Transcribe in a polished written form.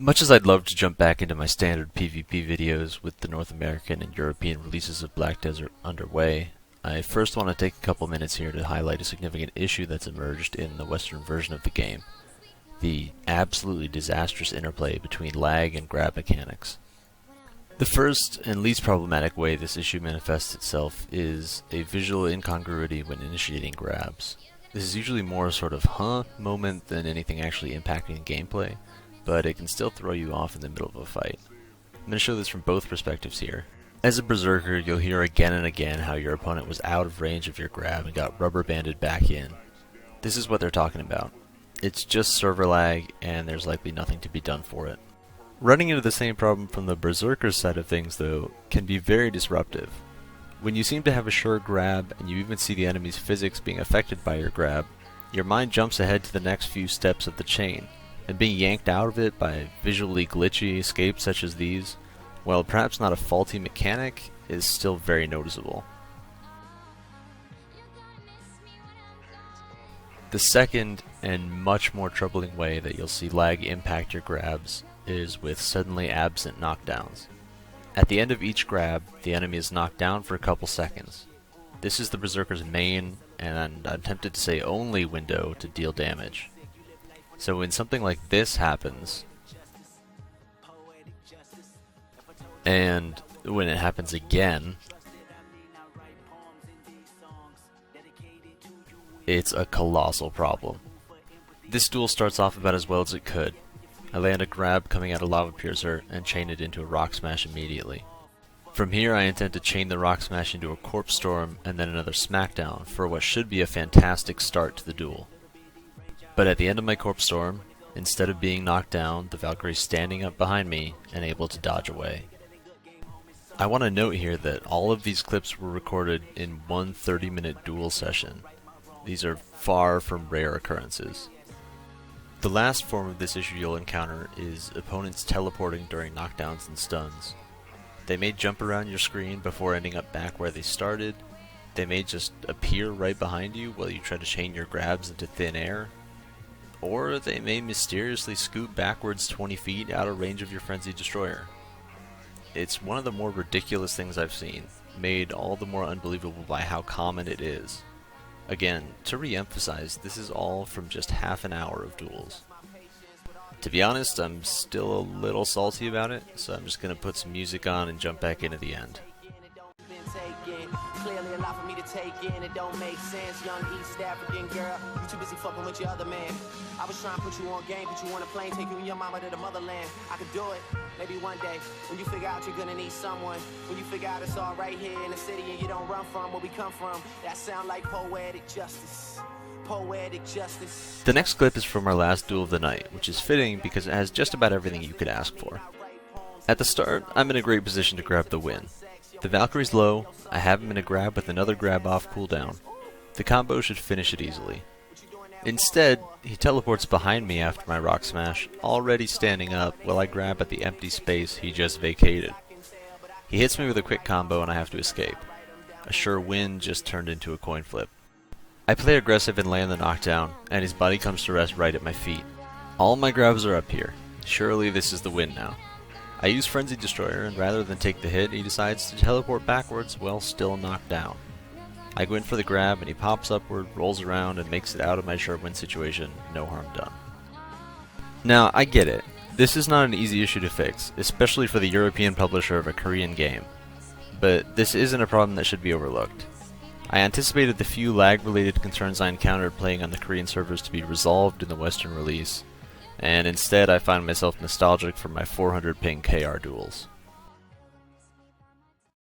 Much as I'd love to jump back into my standard PvP videos with the North American and European releases of Black Desert underway, I first want to take a couple minutes here to highlight a significant issue that's emerged in the Western version of the game: the absolutely disastrous interplay between lag and grab mechanics. The first and least problematic way this issue manifests itself is a visual incongruity when initiating grabs. This is usually more a sort of huh moment than anything actually impacting gameplay, but it can still throw you off in the middle of a fight. I'm going to show this from both perspectives here. As a berserker, you'll hear again and again how your opponent was out of range of your grab and got rubber banded back in. This is what they're talking about. It's just server lag, and there's likely nothing to be done for it. Running into the same problem from the berserker side of things, though, can be very disruptive. When you seem to have a sure grab, and you even see the enemy's physics being affected by your grab, your mind jumps ahead to the next few steps of the chain, and being yanked out of it by visually glitchy escapes such as these, while perhaps not a faulty mechanic, is still very noticeable. The second and much more troubling way that you'll see lag impact your grabs is with suddenly absent knockdowns. At the end of each grab, the enemy is knocked down for a couple seconds. This is the berserker's main, and I'm tempted to say only, window to deal damage. So when something like this happens, and when it happens again, it's a colossal problem. This duel starts off about as well as it could. I land a grab coming out of Lava Piercer and chain it into a Rock Smash immediately. From here I intend to chain the Rock Smash into a Corpse Storm and then another Smackdown for what should be a fantastic start to the duel. But at the end of my Corpse Storm, instead of being knocked down, the Valkyrie's standing up behind me and able to dodge away. I want to note here that all of these clips were recorded in one 30-minute duel session. These are far from rare occurrences. The last form of this issue you'll encounter is opponents teleporting during knockdowns and stuns. They may jump around your screen before ending up back where they started. They may just appear right behind you while you try to chain your grabs into thin air. Or they may mysteriously scoot backwards 20 feet out of range of your Frenzied Destroyer. It's one of the more ridiculous things I've seen, made all the more unbelievable by how common it is. Again, to re-emphasize, this is all from just half an hour of duels. To be honest, I'm still a little salty about it, so I'm just going to put some music on and jump back in at the end. Clearly a lot for me to take in, it don't make sense. Young East African girl, you too busy fucking with your other man. I was trying to put you on game, put you on a plane, take you and your mama to the motherland. I could do it, maybe one day, when you figure out you're gonna need someone. When you figure out it's all right here in the city and you don't run from where we come from. That sound like poetic justice. Poetic justice. The next clip is from our last duel of the night, which is fitting because it has just about everything you could ask for. At the start, I'm in a great position to grab the win. The Valkyrie's low, I have him in a grab with another grab off cooldown. The combo should finish it easily. Instead, he teleports behind me after my Rock Smash, already standing up while I grab at the empty space he just vacated. He hits me with a quick combo and I have to escape. A sure win just turned into a coin flip. I play aggressive and land the knockdown, and his body comes to rest right at my feet. All my grabs are up here. Surely this is the win now. I use Frenzied Destroyer, and rather than take the hit, he decides to teleport backwards while still knocked down. I go in for the grab, and he pops upward, rolls around, and makes it out of my sure win situation, no harm done. Now, I get it. This is not an easy issue to fix, especially for the European publisher of a Korean game. But this isn't a problem that should be overlooked. I anticipated the few lag-related concerns I encountered playing on the Korean servers to be resolved in the Western release, and instead I find myself nostalgic for my 400 ping KR duels.